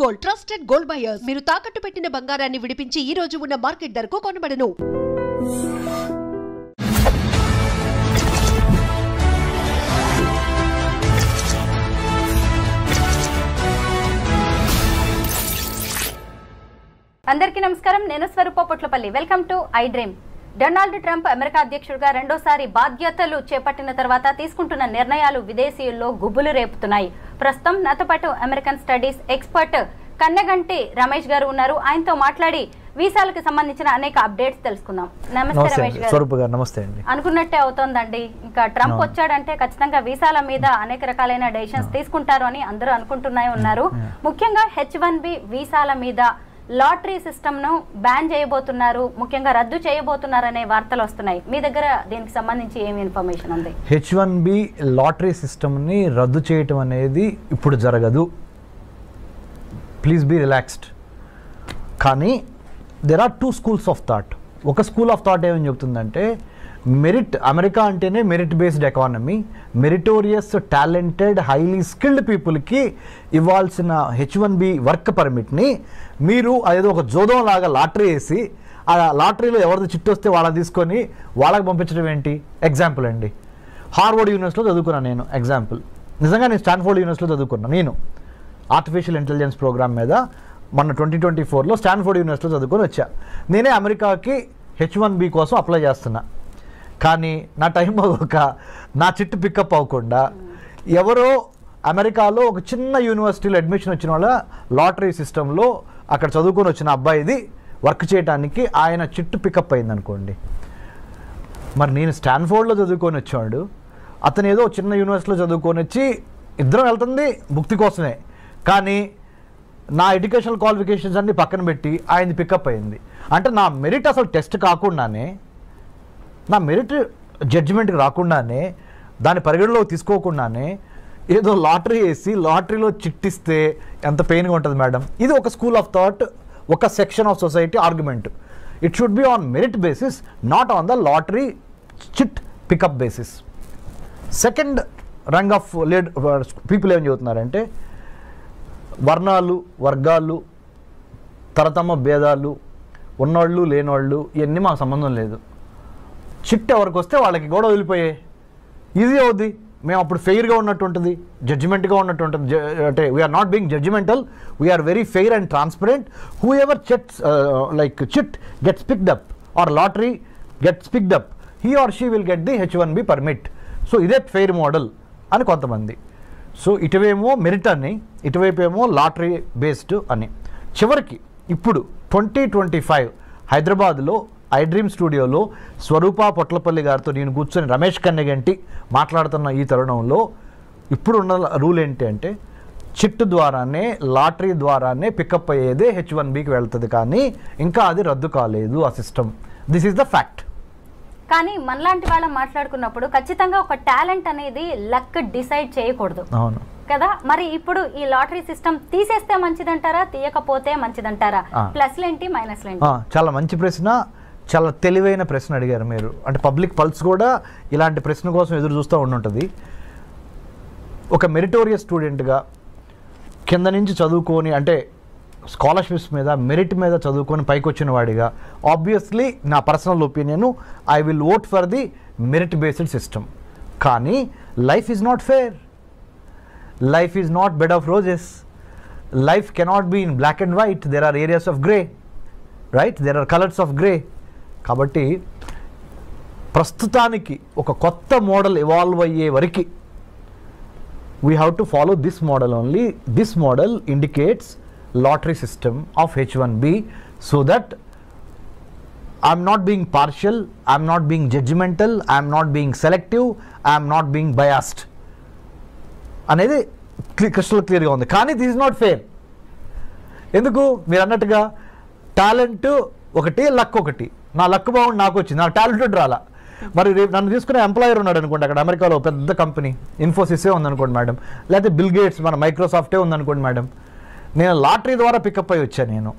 Gold, trusted gold buyers. మీరు తాకట్టు పెట్టిన బంగారాన్ని విడిపించి ఈ రోజు ఉన్న మార్కెట్ ధరకు కొనబడను. అందరికీ నమస్కారం. నేను Swaroopa Potlapalli. Welcome to I dream. Donald Trump America అధ్యక్షుడిగా రెండోసారి బాధ్యతలు చేపట్టిన తర్వాత తీసుకుంటున్న నిర్ణయాలు విదేశీయుల్లో గుబులు రేపుతున్నాయి. ప్రస్తుతం నాతో పాటు American studies expert Kannaganti Ramesh గారు ఉన్నారు. ఆయనతో మాట్లాడి వీసాలకు సంబంధించిన అనేక అప్డేట్స్ తెలుసుకుందాం. నమస్తే రమేష్ గారు. నమస్తే అండి. అనుకున్నట్టే అవుతోందండి. ఇంకా ట్రంప్ వచ్చాడంటే ఖచ్చితంగా వీసాల మీద అనేక రకాలైన డెసిషన్స్ తీసుకుంటారు అని అందరూ అనుకుంటూనే ఉన్నారు. ముఖ్యంగా H1B వీసాల మీద లాటరీ సిస్టమ్ ను బ్యాన్ చేయబోతున్నారు, ముఖ్యంగా రద్దు చేయబోతున్నారు అనే వార్తలు వస్తున్నాయి. మీ దగ్గర దీనికి సంబంధించి ఏమి ఇన్ఫర్మేషన్ ఉంది? H1B లాటరీ సిస్టమ్ ని రద్దు చేయటం అనేది ఇప్పుడు జరగదు. Please be relaxed. కానీ there are two schools of thought. ఒక స్కూల్ ఆఫ్ థాట్ ఏమని చెప్తుందంటే, మెరిట్, అమెరికా అంటేనే merit based economy, meritorious talented highly skilled పీపుల్కి ఇవ్వాల్సిన H1B వర్క్ పర్మిట్ని మీరు అదేదో ఒక జోదం లాగా లాటరీ వేసి ఆ లాటరీలో ఎవరిది చిట్టు వస్తే వాళ్ళని తీసుకొని వాళ్ళకి పంపించడం ఏంటి? ఎగ్జాంపుల్ అండి, హార్వర్డ్ యూనివర్సిటీలో చదువుకున్నాను నేను. ఎగ్జాంపుల్, నిజంగా నేను స్టాన్ఫోర్డ్ యూనివర్సిటీలో చదువుకున్నాను. నేను ఆర్టిఫిషియల్ ఇంటెలిజెన్స్ ప్రోగ్రామ్ మీద మొన్న 2024లో స్టాన్ఫోర్డ్ యూనివర్సిటీలో చదువుకొని వచ్చా. నేనే అమెరికాకి H1B కోసం అప్లై చేస్తున్నా. కానీ నా టైం అవ్వక నా చిట్టు పికప్ అవ్వకుండా ఎవరో అమెరికాలో ఒక చిన్న యూనివర్సిటీలో అడ్మిషన్ వచ్చిన వాళ్ళ లాటరీ సిస్టంలో అక్కడ చదువుకొని వచ్చిన అబ్బాయిది వర్క్ చేయడానికి ఆయన చిట్టు పికప్ అయింది అనుకోండి. మరి నేను స్టాన్ఫోర్డ్లో చదువుకొని వచ్చాడు, అతను ఏదో చిన్న యూనివర్సిటీలో చదువుకొని వచ్చి ఇద్దరం వెళ్తుంది భుక్తి కోసమే. కానీ నా ఎడ్యుకేషనల్ క్వాలిఫికేషన్స్ అన్ని పక్కన పెట్టి ఆయనది పికప్ అయింది. అంటే నా మెరిట్ అసలు టెస్ట్ కాకుండానే, నా మెరిట్ జడ్జిమెంట్కి రాకుండానే, దాని పరిగణలోకి తీసుకోకుండానే ఏదో లాటరీ వేసి లాటరీలో చిట్టిస్తే ఎంత పెయిన్గా ఉంటుంది మేడం. ఇది ఒక స్కూల్ ఆఫ్ థాట్, ఒక section of society argument. It should be on merit basis, not on the lottery chit pickup basis. Second rung of people ఏం చెబుతున్నారంటే, వర్ణాలు, వర్గాలు, తరతమ భేదాలు, ఉన్నోళ్ళు లేనోళ్ళు ఇవన్నీ మాకు సంబంధం లేదు. చిట్ ఎవరికి వస్తే వాళ్ళకి కూడా వదిలిపోయాయి, ఈజీ అవుద్ది. మేము అప్పుడు ఫెయిర్గా ఉన్నట్టు ఉంటుంది, జడ్జిమెంట్గా ఉన్నట్టు ఉంటుంది. అంటే we're not being judgmental, we're very fair and transparent. Whoever chits like chit gets picked up or lottery gets picked up, he or she will get the H1B permit. So ఇదే fair model అని కొంతమంది. So ఇటువేమో merit అని, ఇటువైపు ఏమో lottery based అని. చివరికి ఇప్పుడు 2025 హైదరాబాద్లో ఐ డ్రీమ్ స్టూడియోలో స్వరూప పొట్లపల్లి గారితో నేను కూర్చొని రమేష్ కన్నగంటి మాట్లాడుతున్న ఈ తరుణంలో ఇప్పుడు ఉన్న రూల్ ఏంటి అంటే, చిట్టు ద్వారానే, లాటరీ ద్వారానే పికప్ అయ్యేదే H1Bకి వెళ్తుంది. కానీ ఇంకా అది రద్దు కాలేదు ఆ system. This is the fact. కానీ మనలాంటి వాళ్ళం మాట్లాడుకున్నప్పుడు ఖచ్చితంగా ఒక టాలెంట్ అనేది లక్ డిసైడ్ చేయకూడదు. అవును కదా. మరి ఇప్పుడు ఈ లాటరీ సిస్టమ్ తీసేస్తే మంచిదంటారా, తీయకపోతే మంచిదంటారా? ప్లస్లు ఏంటి, మైనస్లు ఏంటి? చాలా మంచి ప్రశ్న, చాలా తెలివైన ప్రశ్న అడిగారు మీరు. అంటే పబ్లిక్ పల్స్ కూడా ఇలాంటి ప్రశ్న కోసం ఎదురు చూస్తూ ఉండుంటుంది. ఒక మెరిటోరియస్ స్టూడెంట్గా కింద నుంచి చదువుకొని, అంటే స్కాలర్షిప్స్ మీద, మెరిట్ మీద చదువుకొని పైకి వచ్చిన వాడిగా, ఆబ్వియస్లీ నా personal opinion, I will vote for the merit based system. కానీ life is not fair, life is not bed of roses, life cannot be in black and white, there are areas of grey, right, there are colours of grey. కాబట్టి ప్రస్తుతానికి ఒక కొత్త model evolve అయ్యే వరకు we have to follow this model only. This model indicates lottery system of H1B, so that I'm not being partial, I'm not being judgmental, I'm not being selective, I'm not being biased అనేది crystal క్లియర్గా ఉంది. కానీ this is not fair. ఎందుకు? మీరు అన్నట్టుగా talent ఒకటి, luck ఒకటి. నా లక్ బాగుండి నాకు వచ్చింది, నా టాలెంటెడ్ రాలా. మరి రేపు నన్ను తీసుకునే ఎంప్లాయర్ ఉన్నాడు అనుకోండి, అక్కడ అమెరికాలో పెద్ద కంపెనీ ఇన్ఫోసిసే ఉందనుకోండి మేడం, లేకపోతే బిల్ గేట్స్ మన మైక్రోసాఫ్టే ఉందనుకోండి మేడం. నేను లాటరీ ద్వారా పికప్ అయ్యి వచ్చాను, నేను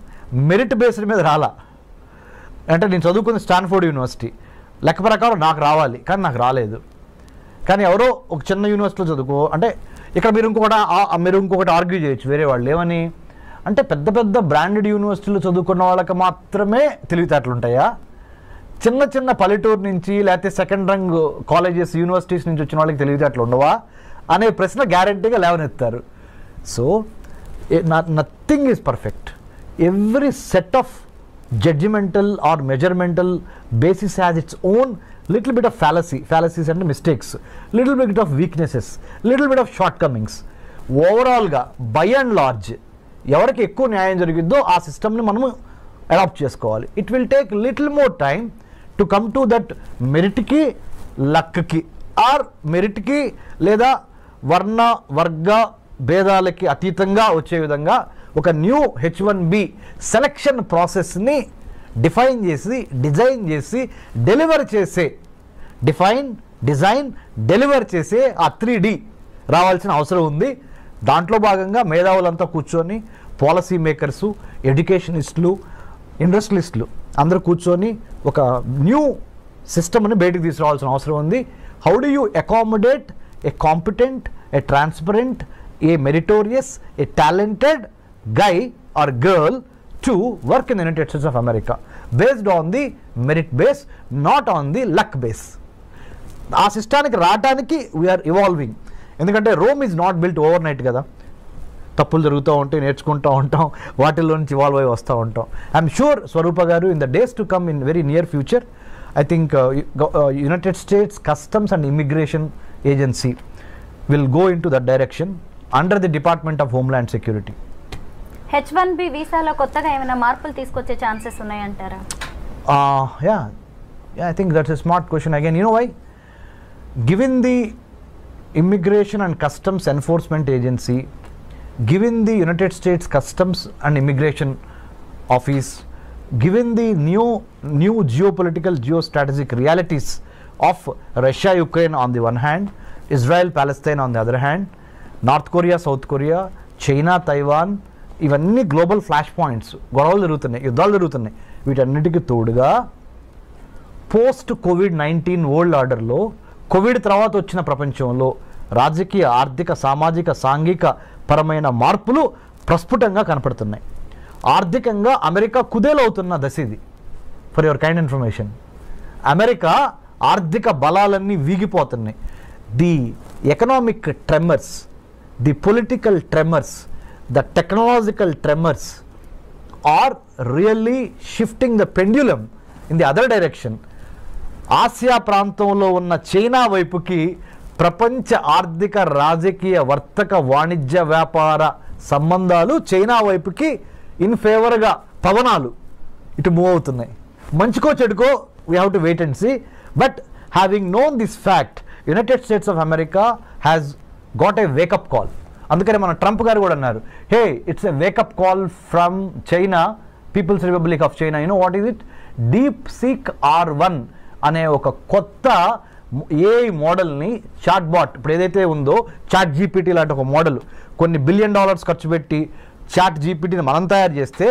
మెరిట్ బేస్డ్ మీద రాలా. అంటే నేను చదువుకుంది స్టాన్ఫోర్డ్ యూనివర్సిటీ, లెక్క ప్రకారం నాకు రావాలి, కానీ నాకు రాలేదు. కానీ ఎవరో ఒక చిన్న యూనివర్సిటీలో చదువుకో అంటే ఇక్కడ మీరు ఇంకొకటి ఆర్గ్యూ చేయొచ్చు వేరే వాళ్ళు ఏమని, అంటే పెద్ద పెద్ద బ్రాండెడ్ యూనివర్సిటీలు చదువుకున్న వాళ్ళకి మాత్రమే తెలివితేటలు ఉంటాయా? చిన్న చిన్న పల్లెటూరు నుంచి లేకపోతే సెకండ్ రంగ్ కాలేజెస్ యూనివర్సిటీస్ నుంచి వచ్చిన వాళ్ళకి తెలివితేటలు ఉండవా అనే ప్రశ్న గ్యారంటీగా లేవనెత్తారు. So nothing is perfect. Every set of judgemental or measuremental basis has its own little bit of fallacies అంటే mistakes, little bit of weaknesses, little bit of shortcomings. ఓవరాల్గా బై అండ్ లార్జ్ ఎవరికి ఎక్కువ న్యాయం జరిగిద్దో ఆ సిస్టమ్ని మనము adopt చేసుకోవాలి. It will take little more time to come to that మెరిట్కి లక్కి ఆర్ మెరిట్కి లేదా వర్గ భేదాలకి అతీతంగా వచ్చే విధంగా ఒక న్యూ H1B సెలక్షన్ ప్రాసెస్ని డిఫైన్ చేసి డిజైన్ చేసి డెలివర్ చేసే డెలివర్ చేసే ఆ 3D రావాల్సిన అవసరం ఉంది. దాంట్లో భాగంగా మేధావులంతా కూర్చొని పాలసీ మేకర్సు, ఎడ్యుకేషనిస్టులు, ఇండస్ట్రియలిస్టులు అందరూ కూర్చొని ఒక న్యూ సిస్టమ్ని బయటికి తీసుకురావాల్సిన అవసరం ఉంది. How do you accommodate A competent, A transparent, A meritorious, A talented guy or girl to work in the United States of America based on the merit base, not on the luck base. ఆ సిస్టానికి రావడానికి we are evolving. ఎందుకంటే Rome is not built over night కదా. తప్పులు జరుగుతూ ఉంటాయి, నేర్చుకుంటూ ఉంటాం, వాటిల్లో నుంచి ఇవాల్వ్ అయి వస్తూ ఉంటాం. ఐఎమ్ షూర్ స్వరూప గారు in the days to come in very near future I think United states customs and immigration agency will go in to that direction under the department of homeland security. H1B వీసాలో కొత్తగా ఏమైనా మార్పులు తీసుకొచ్చే chances ఉన్నాయంటారా? I think that's a smart question. Again, you know why? Given the Immigration and Customs Enforcement Agency, given the United States Customs and Immigration Office, given the new geopolitical, geostrategic realities of Russia, Ukraine on the one hand, Israel, Palestine on the other hand, North Korea, South Korea, China, Taiwan, ఇవన్నీ global flash points, గొడవలు జరుగుతున్నాయి, యుద్ధాలు జరుగుతున్నాయి. వీటన్నిటికీ తోడుగా post COVID-19 world ఆర్డర్లో Covid తర్వాత వచ్చిన ప్రపంచంలో రాజకీయ, ఆర్థిక, సామాజిక, సాంఘిక పరమైన మార్పులు ప్రస్ఫుటంగా కనపడుతున్నాయి. ఆర్థికంగా అమెరికా కుదేలవుతున్న దశ ఇది. For your kind information, America ఆర్థిక బలాలన్నీ వీగిపోతున్నాయి. The economic tremors, the political tremors, the technological tremors are really shifting the pendulum in the other direction. Asia ప్రాంతంలో ఉన్న చైనా వైపుకి ప్రపంచ ఆర్థిక, రాజకీయ, వర్తక, వాణిజ్య, వ్యాపార సంబంధాలు చైనా వైపుకి ఇన్ ఫేవర్గా పవనాలు ఇటు మూవ్ అవుతున్నాయి. మంచికో చెడుకో we have to wait and see. But having known this fact, United states of America has got a wake up call. అందుకని మన ట్రంప్ గారు కూడా అన్నారు, hey it's a wake up call from China, People's Republic of China. You know what is it? DeepSeek R1 అనే ఒక కొత్త AI మోడల్ని, chat bot ఇప్పుడు ఏదైతే ఉందో చాట్ GPT లాంటి ఒక మోడల్, కొన్ని $1 బిలియన్ ఖర్చు పెట్టి చాట్ GPTని మనం తయారు చేస్తే,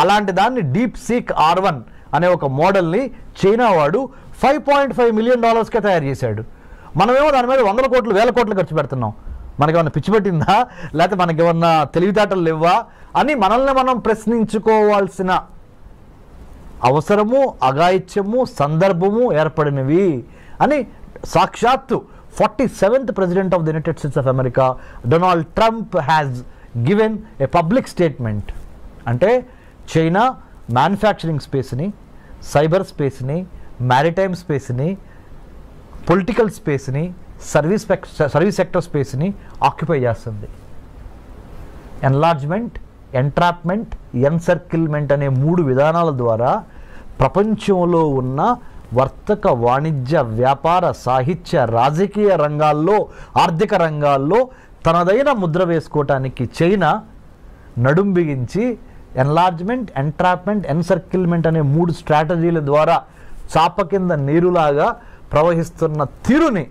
అలాంటి దాన్ని DeepSeek R1 అనే ఒక మోడల్ని చైనా వాడు $5.5 మిలియన్ తయారు చేశాడు. మనమేమో దాని మీద 100 కోట్లు 1000 కోట్లు ఖర్చు పెడుతున్నాం. మనకేమన్నా పిచ్చి పట్టిందా, లేకపోతే మనకేమన్నా తెలివితేటలు లేవా అని మనల్ని మనం ప్రశ్నించుకోవాల్సిన అవసరము, అఘాయిత్యము, సందర్భము ఏర్పడినవి అని సాక్షాత్తు 47th president of the united states of America Donald Trump has given a public statement. అంటే చైనా మ్యానుఫ్యాక్చరింగ్ స్పేస్ని, సైబర్ స్పేస్ని, మ్యారిటైమ్ స్పేస్ని, పొలిటికల్ స్పేస్ని, సర్వీస్ సెక్టర్ స్పేస్ని ఆక్యుపై చేస్తుంది. ఎన్లార్జ్మెంట్, ఎంట్రాప్మెంట్, ఎన్సర్కిల్మెంట్ అనే 3 విధానాల ద్వారా ప్రపంచంలో ఉన్న వర్తక, వాణిజ్య, వ్యాపార, సాహిత్య, రాజకీయ రంగాల్లో, ఆర్థిక రంగాల్లో తనదైన ముద్ర వేసుకోవటానికి చైనా నడుం బిగించి ఎన్లార్జ్మెంట్, ఎంట్రాప్మెంట్, ఎన్సర్కిల్మెంట్ అనే 3 స్ట్రాటజీల ద్వారా చాప కింద నీరులాగా ప్రవహిస్తున్న తీరుని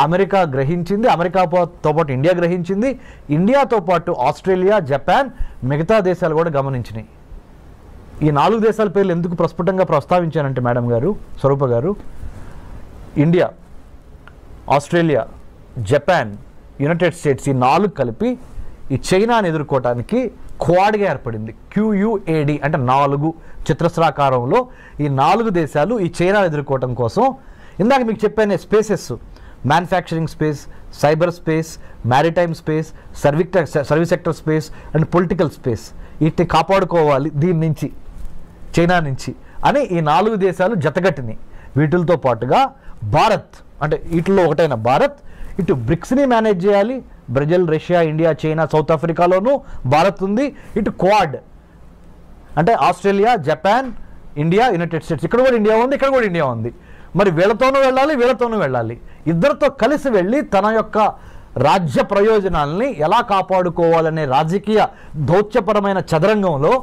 అమెరికా గ్రహించింది. అమెరికాతో పాటు ఇండియా గ్రహించింది. ఇండియాతో పాటు ఆస్ట్రేలియా, జపాన్, మిగతా దేశాలు కూడా గమనించినాయి. ఈ 4 దేశాల పేర్లు ఎందుకు ప్రస్ఫుటంగా ప్రస్తావించానంటే మేడం గారు, స్వరూప గారు, India, Australia, Japan, United states ఈ 4 కలిపి ఈ చైనాని ఎదుర్కోవటానికి క్వాడ్గా ఏర్పడింది. QUAD అంటే 4 చతురస్రాకారంలో ఈ 4 దేశాలు ఈ చైనాని ఎదుర్కోవటం కోసం ఇందాక మీకు చెప్పాను spaces, manufacturing space, cyber space, maritime space, service sector space and political space, వీటిని కాపాడుకోవాలి దీని నుంచి, చైనా నుంచి అని ఈ 4 దేశాలు జతగట్టినాయి. వీటితో పాటుగా భారత్ అంటే వీటిలో ఒకటైన భారత్ ఇటు బ్రిక్స్ని మేనేజ్ చేయాలి. Brazil, Russia, India, China, south ఆఫ్రికాలోనూ భారత్ ఉంది. ఇటు క్వాడ్ అంటే Australia, Japan, India, united states, ఇక్కడ కూడా ఇండియా ఉంది, ఇక్కడ కూడా ఇండియా ఉంది. మరి వీళ్ళతోనూ వెళ్ళాలి, వీళ్ళతోనూ వెళ్ళాలి. ఇద్దరితో కలిసి వెళ్ళి తన యొక్క రాజ్య ప్రయోజనాల్ని ఎలా కాపాడుకోవాలనే రాజకీయ దౌత్యపరమైన చదరంగంలో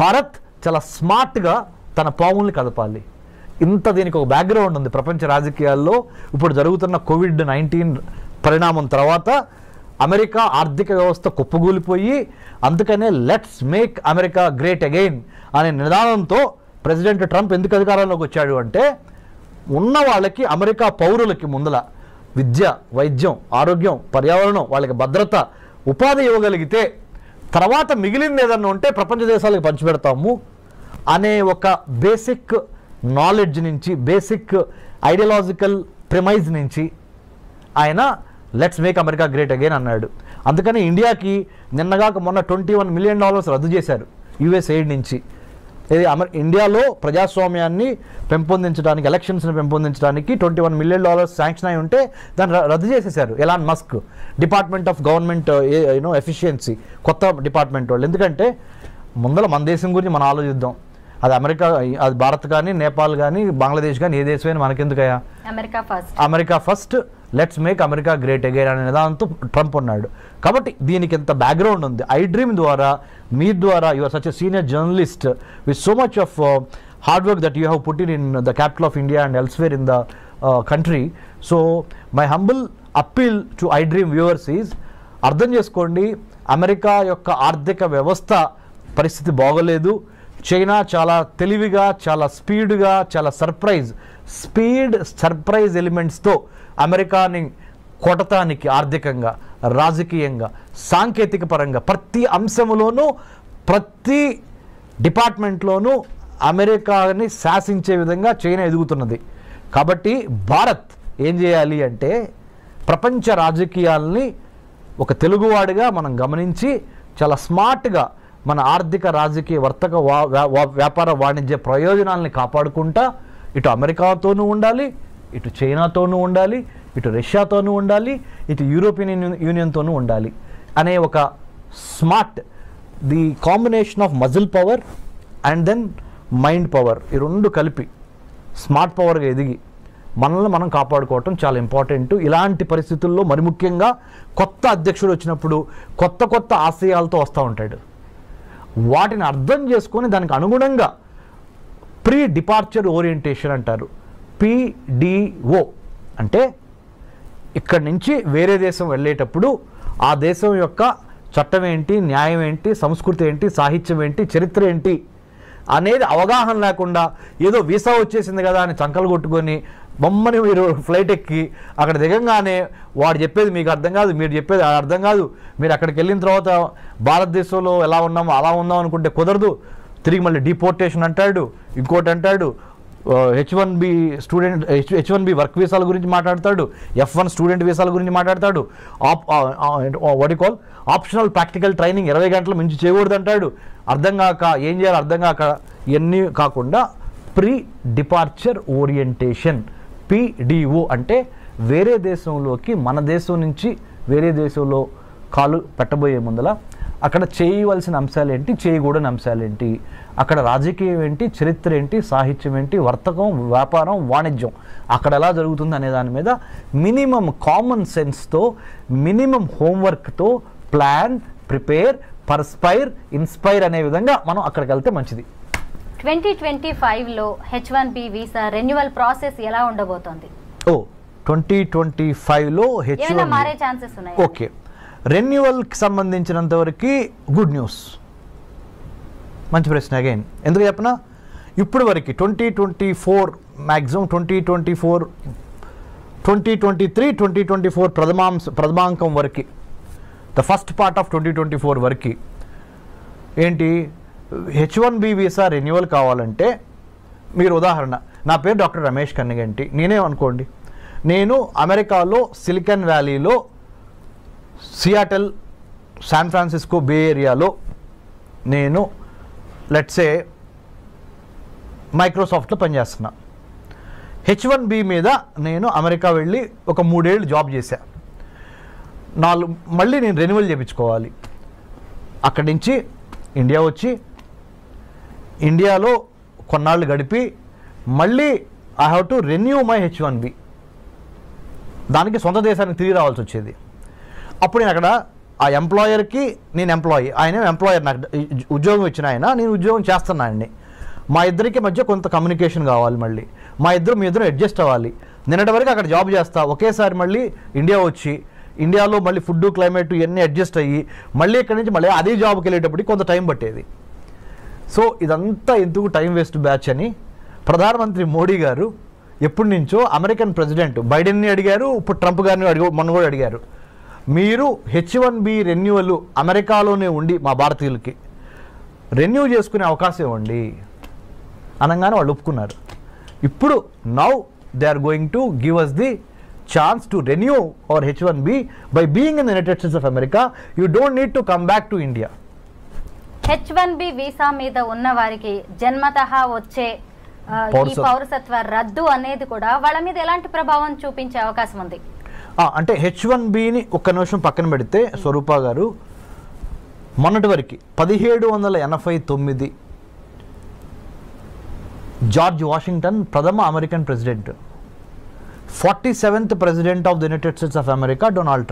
భారత్ చాలా స్మార్ట్గా తన పావుల్ని కదపాలి. ఇంత దీనికి ఒక బ్యాక్గ్రౌండ్ ఉంది ప్రపంచ రాజకీయాల్లో. ఇప్పుడు జరుగుతున్న COVID-19 పరిణామం తర్వాత అమెరికా ఆర్థిక వ్యవస్థ కుప్పగూలిపోయి, అందుకనే let's make America great again అనే నినాదంతో ప్రెసిడెంట్ ట్రంప్ ఎందుకు అధికారంలోకి వచ్చాడు అంటే, ఉన్న వాళ్ళకి అమెరికా పౌరులకి ముందల విద్య, వైద్యం, ఆరోగ్యం, పర్యావరణం, వాళ్ళకి భద్రత, ఉపాధి ఇవ్వగలిగితే తర్వాత మిగిలింది ఏదన్నా ఉంటే ప్రపంచ దేశాలకు పంచిపెడతాము అనే ఒక బేసిక్ నాలెడ్జ్ నుంచి, బేసిక్ ఐడియాలజికల్ ప్రిమైజ్ నుంచి ఆయన let's make America great again అన్నాడు. అందుకని ఇండియాకి నిన్నగాక మొన్న $21 మిలియన్ రద్దు చేశారు US ఎయిడ్ నుంచి. ఇది ఇండియాలో ప్రజాస్వామ్యాన్ని పెంపొందించడానికి, ఎలక్షన్స్ని పెంపొందించడానికి $21 మిలియన్ శాంక్షన్ అయి ఉంటే దాన్ని రద్దు చేసేశారు Elon Musk, department of government efficiency, కొత్త డిపార్ట్మెంట్ వాళ్ళు. ఎందుకంటే ముందర మన దేశం గురించి మనం ఆలోచిద్దాం. అది అమెరికా, అది భారత్ కానీ, నేపాల్ కానీ, బంగ్లాదేశ్ కానీ, ఏ దేశమైనా మనకెందుకయ్యా, America first, let's make America great again అనే నిదానంతో ట్రంప్ ఉన్నాడు. కాబట్టి దీనికి ఎంత బ్యాక్గ్రౌండ్ ఉంది. ఐ డ్రీమ్ ద్వారా, మీ ద్వారా, you are such a senior journalist with so much of hard work that you have put in the capital of India and elsewhere in the country. So my humble appeal to I dream viewers is, అర్థం చేసుకోండి, America యొక్క ఆర్థిక వ్యవస్థ పరిస్థితి బాగోలేదు. China చాలా తెలివిగా, చాలా స్పీడ్గా, చాలా సర్ప్రైజ్ ఎలిమెంట్స్తో అమెరికాని కొట్టటానికి ఆర్థికంగా, రాజకీయంగా, సాంకేతిక పరంగా ప్రతి అంశంలోనూ, ప్రతి డిపార్ట్మెంట్లోనూ అమెరికాని శాసించే విధంగా చైనా ఎదుగుతున్నది. కాబట్టి భారత్ ఏం చేయాలి అంటే, ప్రపంచ రాజకీయాల్ని ఒక తెలుగువాడిగా మనం గమనించి చాలా స్మార్ట్గా మన ఆర్థిక, రాజకీయ, వర్తక, వ్యాపార, వాణిజ్య ప్రయోజనాల్ని కాపాడుకుంటా ఇటు అమెరికాతోనూ ఉండాలి, ఇటు చైనాతోనూ ఉండాలి, ఇటు రష్యాతోనూ ఉండాలి, ఇటు యూరోపియన్ యూనియన్తోనూ ఉండాలి అనే ఒక smart, the combination of muscle power and then mind power, ఈ రెండు కలిపి స్మార్ట్ పవర్గా ఎదిగి మనల్ని మనం కాపాడుకోవటం చాలా ఇంపార్టెంట్. ఇలాంటి పరిస్థితుల్లో మరి ముఖ్యంగా కొత్త అధ్యక్షుడు వచ్చినప్పుడు కొత్త ఆశయాలతో వస్తూ ఉంటాడు. వాటిని అర్థం చేసుకొని దానికి అనుగుణంగా ప్రీ డిపార్చర్ ఓరియంటేషన్ అంటారు, PDO అంటే ఇక్కడి నుంచి వేరే దేశం వెళ్ళేటప్పుడు ఆ దేశం యొక్క చట్టం ఏంటి, న్యాయం ఏంటి, సంస్కృతి ఏంటి, సాహిత్యం ఏంటి, చరిత్ర ఏంటి అనేది అవగాహన లేకుండా ఏదో వీసా వచ్చేసింది కదా అని చంకలు కొట్టుకొని బొమ్మని మీరు ఫ్లైట్ ఎక్కి అక్కడ దిగంగానే వాడు చెప్పేది మీకు అర్థం కాదు, మీరు చెప్పేది అర్థం కాదు, మీరు అక్కడికి వెళ్ళిన తర్వాత భారతదేశంలో ఎలా ఉన్నామో అలా ఉందాం అనుకుంటే కుదరదు, తిరిగి మళ్ళీ డిపోర్టేషన్ అంటాడు, ఇంకోటి అంటాడు, H1B వర్క్ వీసాల గురించి మాట్లాడతాడు, F1 స్టూడెంట్ వీసాల గురించి మాట్లాడతాడు, ఆప్షనల్ ప్రాక్టికల్ ట్రైనింగ్ 20 గంటల మించి చేయకూడదు అంటాడు. అర్థం కాక ఏం చేయాలి అర్థం కాక ఇవన్నీ కాకుండా ప్రీ డిపార్చర్ ఓరియంటేషన్, PDO అంటే వేరే దేశంలోకి మన దేశం నుంచి వేరే దేశంలో కాలు పెట్టబోయే ముందల అక్కడ చేయవలసిన అంశాలు ఏంటి, చేయకూడని అంశాలు ఏంటి, అక్కడ రాజకీయం ఏంటి, చరిత్ర ఏంటి, సాహిత్యం ఏంటి, వర్తకం, వ్యాపారం, వాణిజ్యం అక్కడ ఎలా జరుగుతుంది అనే దాని మీద మినిమం కామన్ సెన్స్తో, మినిమం హోంవర్క్తో ప్లాన్, ప్రిపేర్, పర్స్పైర్, ఇన్స్పైర్ అనే విధంగా మనం అక్కడికి వెళ్తే మంచిది. 2025లో H1B వీసా రెన్యువల్ ప్రాసెస్ ఎలా ఉండబోతోంది? 2025లో ఏమైనా మారే ఛాన్సెస్ ఉన్నాయి? ఓకే, రెన్యువల్కి సంబంధించినంతవరకు గుడ్ న్యూస్. మంచి ప్రశ్న అగైన్. ఎందుకు చెప్పనా, ఇప్పుడు వరకు 2024 మ్యాక్సిమం 2023, 2024 ప్రథమాంకం వరకు ద ఫస్ట్ పార్ట్ ఆఫ్ 2024 వరకు ఏంటి, H1B వీసా రెన్యువల్ కావాలంటే మీరు ఉదాహరణ, నా పేరు డాక్టర్ రమేష్ కన్నిగంటి, నేనేమనుకోండి, నేను అమెరికాలో సిలికాన్ వ్యాలీలో సియాటల్, శాన్ ఫ్రాన్సిస్కో, బే ఏరియాలో నేను లెట్సే మైక్రోసాఫ్ట్లో పనిచేస్తున్నా. H1B మీద నేను అమెరికా వెళ్ళి ఒక 3 ఏళ్ళు జాబ్ చేశా. మళ్ళీ నేను రెన్యువల్ చేయించుకోవాలి. అక్కడి నుంచి ఇండియా వచ్చి ఇండియాలో కొన్నాళ్ళు గడిపి మళ్ళీ I have to renew my H1B. దానికి సొంత దేశానికి తిరిగి రావాల్సి వచ్చేది. అప్పుడు నేను అక్కడ ఆ ఎంప్లాయర్కి నేను ఎంప్లాయీ, ఆయన ఎంప్లాయర్, నాకు ఉద్యోగం ఇచ్చిన ఆయన, నేను ఉద్యోగం చేస్తున్నా అండి. మా ఇద్దరికి మధ్య కొంత కమ్యూనికేషన్ కావాలి, మళ్ళీ మీ ఇద్దరు అడ్జస్ట్ అవ్వాలి. నిన్నటి వరకు అక్కడ జాబ్ చేస్తా, ఒకేసారి మళ్ళీ ఇండియా వచ్చి ఇండియాలో మళ్ళీ ఫుడ్, క్లైమేట్ ఇవన్నీ అడ్జస్ట్ అయ్యి మళ్ళీ ఇక్కడి నుంచి మళ్ళీ అదే జాబ్కి వెళ్ళేటప్పటికి కొంత టైం పట్టేది. సో ఇదంతా ఎందుకు టైం వేస్ట్ బ్యాచ్ అని ప్రధానమంత్రి మోడీ గారు ఎప్పటి నుంచో అమెరికన్ ప్రెసిడెంట్ బైడెన్ని అడిగారు, ఇప్పుడు ట్రంప్ గారిని మొన్న కూడా అడిగారు, మీరు H1B రెన్యువల్ అమెరికాలోనే ఉండి మా భారతీయులకి రెన్యూ చేసుకునే అవకాశం ఇవ్వండి అనగానే వాళ్ళు ఒప్పుకున్నారు. ఇప్పుడు now they are going to give us the chance to renew our H1B by being in the United States of America. You don't need to come back to India. H1B visa మీద ఉన్న వారికి జన్మతః వచ్చే ఈ పౌరసత్వ రద్దు అనేది కూడా వాళ్ళ మీద ఎలాంటి ప్రభావం చూపించే అవకాశం ఉంది? అంటే H1Bని ఒక్క నిమిషం పక్కన పెడితే స్వరూప గారు, మొన్నటి వరకు 1789 జార్జ్ వాషింగ్టన్ ప్రథమ American president, 47th president of the united states of America Donald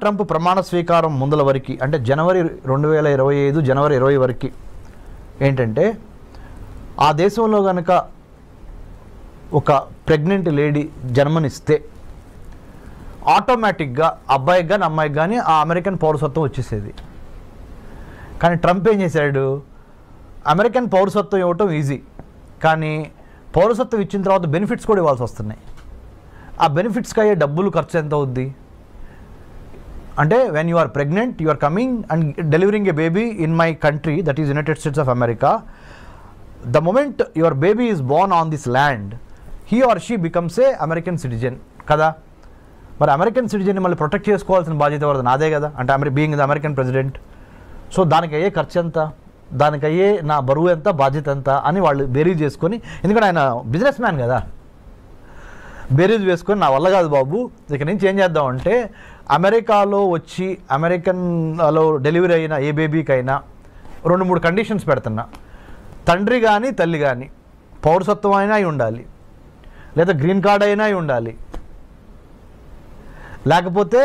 Trump ప్రమాణ స్వీకారం ముందల వరకు, అంటే జనవరి 2025 జనవరి 20 వరకు ఏంటంటే, ఆ దేశంలో కనుక ఒక ప్రెగ్నెంట్ లేడీ జన్మనిస్తే ఆటోమేటిక్గా అబ్బాయికి కానీ అమ్మాయికి కానీ ఆ అమెరికన్ పౌరసత్వం వచ్చేసేది. కానీ ట్రంప్ ఏం చేశాడు, అమెరికన్ పౌరసత్వం ఇవ్వటం ఈజీ, కానీ పౌరసత్వం ఇచ్చిన తర్వాత బెనిఫిట్స్ కూడా ఇవ్వాల్సి వస్తున్నాయి. ఆ బెనిఫిట్స్కి అయ్యే డబ్బులు ఖర్చు ఎంత అవుద్ది అంటే, when you are pregnant, you are coming and delivering a baby in my country, that is United states of America. The moment your baby is born on this land, he or she becomes a American citizen కదా. మరి American సిటిజన్ని మళ్ళీ protect చేసుకోవాల్సిన బాధ్యత ఎవరిది? నాదే కదా, అంటే being the American president. So దానికి అయ్యే ఖర్చు ఎంత, దానికి అయ్యే నా బరువు ఎంత, బాధ్యత ఎంత అని వాళ్ళు బేరీజ్ చేసుకొని, ఎందుకంటే ఆయన బిజినెస్ మ్యాన్ కదా, బేరీజ్ వేసుకొని నా వల్ల కాదు బాబు, ఇక నుంచి ఏం చేద్దామంటే అమెరికాలో వచ్చి అమెరికన్లో డెలివరీ అయిన ఏ బేబీకైనా 2-3 కండిషన్స్ పెడుతున్నా. తండ్రి కానీ తల్లి కానీ పౌరసత్వం అయినా అయి ఉండాలి, లేదా గ్రీన్ కార్డ్ అయినా అయి ఉండాలి, లేకపోతే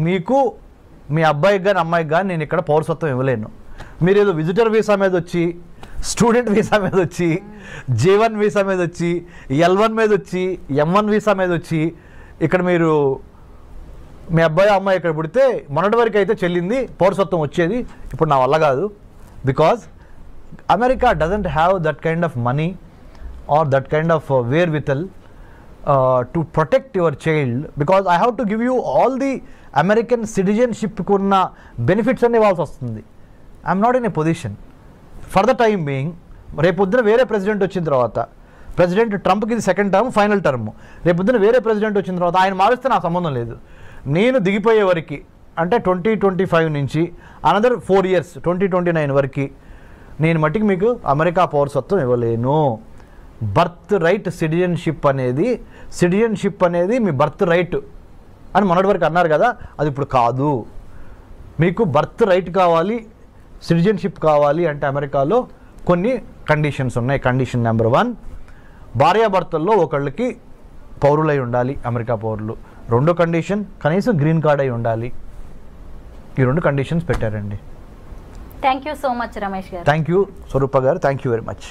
మీకు మీ అబ్బాయికి కానీ అమ్మాయికి కానీ నేను ఇక్కడ పౌరసత్వం ఇవ్వలేను. మీరు ఏదో విజిటర్ వీసా మీద వచ్చి, స్టూడెంట్ వీసా మీద వచ్చి, J1 వీసా మీద వచ్చి, L1 మీద వచ్చి, M1 వీసా మీద వచ్చి ఇక్కడ మీరు మీ అబ్బాయి అమ్మాయి ఇక్కడ పుడితే మొన్నటి వరకు అయితే చెల్లింది పౌరసత్వం వచ్చేది, ఇప్పుడు నా వల్ల కాదు. Because America doesn't have that kind of money or that kind of wherewithal to protect your child, because I have to give you all the American సిటిజన్షిప్కి ఉన్న బెనిఫిట్స్ అన్నీ ఇవ్వాల్సి వస్తుంది. I'm not in a position for the time being. రేపొద్దున వేరే president వచ్చిన తర్వాత, president ట్రంప్కి ఇది సెకండ్ టర్మ్, ఫైనల్ టర్మ్, రేపొద్దున వేరే ప్రెసిడెంట్ వచ్చిన తర్వాత ఆయన మారిస్తే నాకు సంబంధం లేదు. నేను దిగిపోయే వరకు, అంటే 2025 నుంచి అనదర్ 4 years 2029 వరకు నేను మట్టికి మీకు అమెరికా పౌరసత్వం ఇవ్వలేను. బర్త్ రైట్ సిటిజన్షిప్ అనేది మీ బర్త్ రైట్ అని మొన్నటి వరకు అన్నారు కదా, అది ఇప్పుడు కాదు. మీకు బర్త్ రైట్ కావాలి, సిటిజన్షిప్ కావాలి అంటే అమెరికాలో కొన్ని కండిషన్స్ ఉన్నాయి. కండిషన్ నెంబర్ 1, భార్యాభర్తల్లో ఒకళ్ళకి పౌరులై ఉండాలి, అమెరికా పౌరులు. రెండో కండిషన్, కనీసం గ్రీన్ కార్డ్ అయి ఉండాలి. ఈ 2 కండిషన్స్ పెట్టారండి. Thank you so much Ramesh garu. Thank you స్వరూప గారు, థ్యాంక్ యూ వెరీ మచ్.